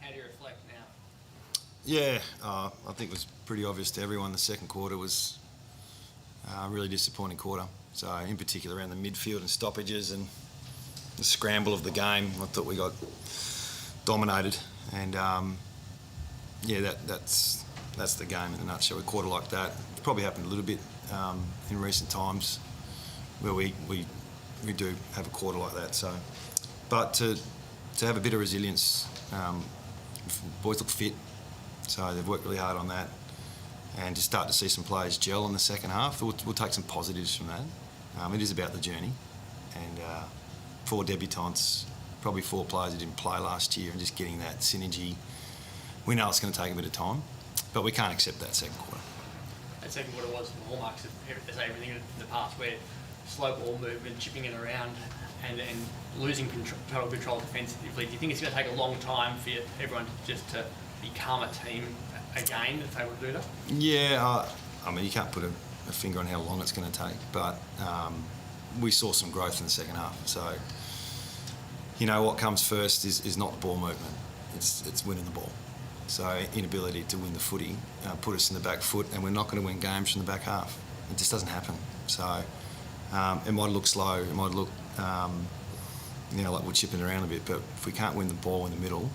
How do you reflect now? Yeah, I think it was pretty obvious to everyone the second quarter was a really disappointing quarter. So in particular around the midfield and stoppages and the scramble of the game, I thought we got dominated. And that's the game in a nutshell. A quarter like that, it's probably happened a little bit in recent times where we do have a quarter like that. So, but to have a bit of resilience, boys look fit, so they've worked really hard on that, and to start to see some players gel in the second half, we'll take some positives from that. It is about the journey, and 4 debutants, probably 4 players who didn't play last year, and just getting that synergy. We know it's going to take a bit of time, but we can't accept that second quarter. That second quarter was the hallmarks of everything in the past, where slow ball movement, chipping it around, and losing total control defensively. Do you think it's going to take a long time for everyone to become a team again if they would do that? Yeah, I mean, you can't put a finger on how long it's going to take, but we saw some growth in the second half. So, you know, what comes first is not the ball movement, it's winning the ball. So inability to win the footy put us in the back foot, and we're not going to win games from the back half. It just doesn't happen. So it might look slow, it might look like we're chipping around a bit, but if we can't win the ball in the middle,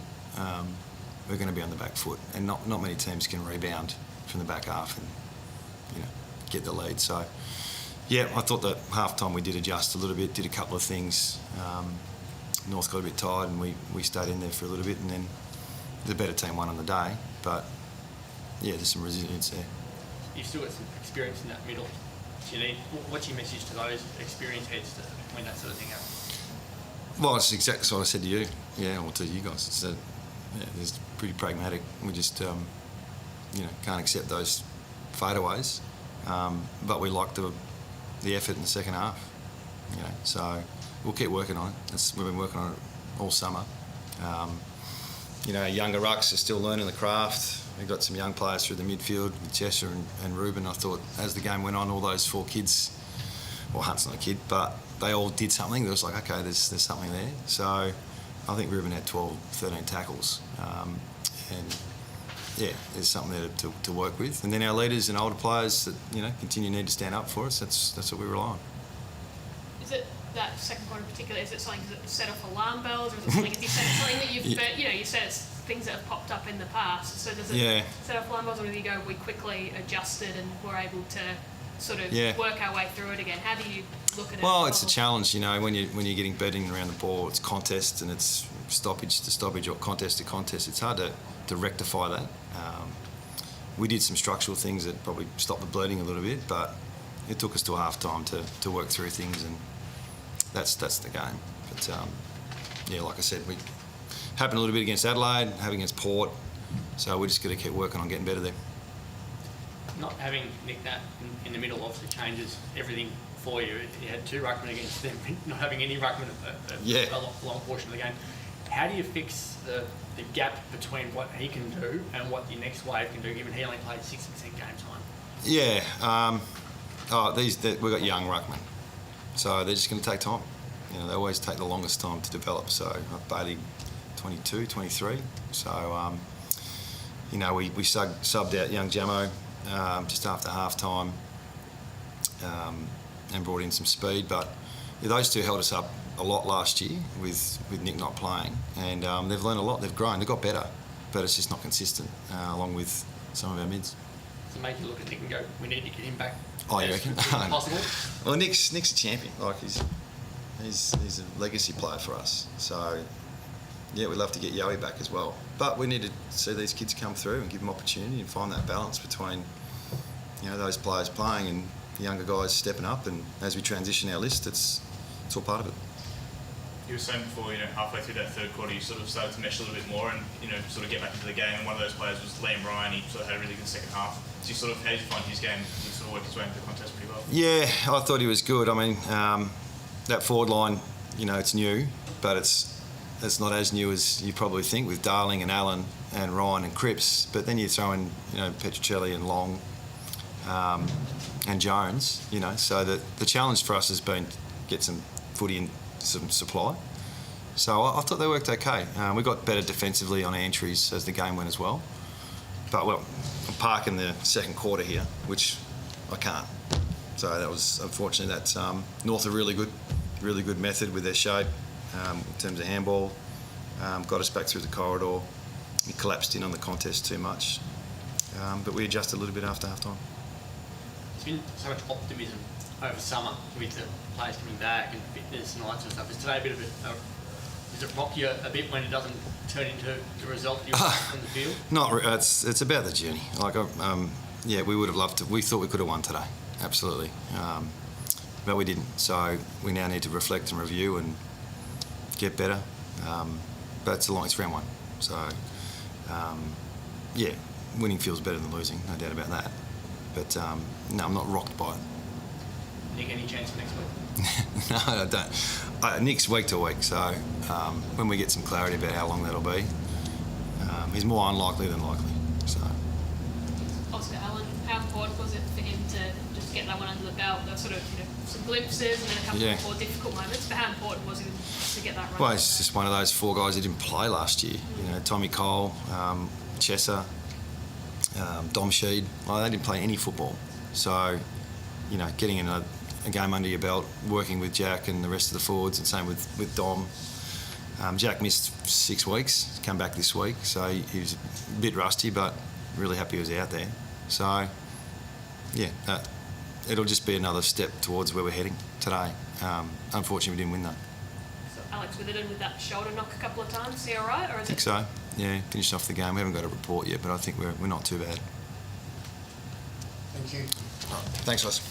we're going to be on the back foot, and not many teams can rebound from the back half and get the lead. So yeah, I thought that half time we did adjust a little bit, did a couple of things. North got a bit tired, and we stayed in there for a little bit, and then the better team won on the day. But yeah, there's some resilience there. You've still got some experience in that middle. What's your message to those experienced heads to when that sort of thing happens? Well, it's exactly what I said to you. Yeah, or to you guys. It's that it's pretty pragmatic. We just can't accept those fadeaways. But we like the effort in the second half. So we'll keep working on it. We've been working on it all summer. Younger rucks are still learning the craft. We've got some young players through the midfield, with Chesser and Ruben. I thought as the game went on, all those 4 kids, well, Hunt's not a kid, but they all did something. There was like, okay, there's something there. So I think Ruben had 12, 13 tackles. And yeah, there's something there to work with. And then our leaders and older players that, continue to need to stand up for us, that's what we rely on. Is it that second quarter in particular, is it something that set off alarm bells, or is it something, if you said something that you've, you said it's things that have popped up in the past, so does it set off alarm bells, or do you go, we quickly adjusted and were able to sort of work our way through it again? How do you look at it? Well, it's a challenge, when you're getting beaten around the ball, it's contest and it's stoppage to stoppage or contest to contest. It's hard to rectify that. We did some structural things that probably stopped the bleeding a little bit, but it took us to half time to work through things, and that's the game. But like I said, we happened a little bit against Adelaide, having against Port, so we're just going to keep working on getting better there. Not having Nick Nat in the middle obviously changes everything for you. You had 2 ruckmen against them, not having any ruckmen a long portion of the game. How do you fix the gap between what he can do and what your next wave can do, given he only played 60% game time? Yeah, we've got young ruckmen, so they're just going to take time. They always take the longest time to develop. So Bailey, 22, 23. So we subbed out young Jamo just after half time and brought in some speed. But those 2 held us up a lot last year with Nick not playing, and they've learned a lot. They've grown. They've got better, but it's just not consistent along with some of our mids. To make you look at Nick and go, we need to get him back. Oh, you reckon? Possible? Well, Nick's a champion. Like he's a legacy player for us. So yeah, we'd love to get Yowie back as well. But we need to see these kids come through and give them opportunity and find that balance between those players playing and the younger guys stepping up. And as we transition our list, it's all part of it. You were saying before, halfway through that third quarter, you sort of started to mesh a little bit more and, sort of get back into the game. And one of those players was Liam Ryan. He sort of had a really good second half. So how did you find his game? Did he sort of work his way into the contest pretty well? Yeah, I thought he was good. I mean, that forward line, it's new, but it's not as new as you probably think with Darling and Allen and Ryan and Cripps. But then you throw in, Petruccelli and Long and Jones, so the challenge for us has been get some footy and some supply. So I thought they worked okay. We got better defensively on entries as the game went as well. But, well, I'm parking the second quarter here, which I can't. So that was, unfortunately, that's North are really good method with their shape in terms of handball. Got us back through the corridor. We collapsed in on the contest too much. But we adjusted a little bit after half time. There's been so much optimism over summer with the players coming back and fitness and all that sort of stuff. Is today a bit of does it rock you a bit when it doesn't turn into the result you want on the field? It's about the journey. Like, we would have loved to. We thought we could have won today, absolutely, but we didn't. So we now need to reflect and review and get better. But it's round one, so winning feels better than losing, no doubt about that. But no, I'm not rocked by it. Nick, any chance for next week? No, I don't. Nick's week to week, so when we get some clarity about how long that'll be, he's more unlikely than likely. So, Oscar Allen, how important was it for him to just get that one under the belt? There were sort of some glimpses and then a couple of more difficult moments. But how important was it to get that right? Well, it's just one of those 4 guys who didn't play last year. Tommy Cole, Chesser, Dom Sheed. Well, they didn't play any football. So, getting in a game under your belt, working with Jack and the rest of the forwards, and same with Dom. Jack missed 6 weeks, come back this week, so he was a bit rusty, but really happy he was out there. So, it'll just be another step towards where we're heading today. Unfortunately, we didn't win that. So Alex Witherden with that shoulder knock a couple of times, is he all right? Or is I think so. Yeah, finished off the game. We haven't got a report yet, but I think we're not too bad. Thank you. Thanks, guys.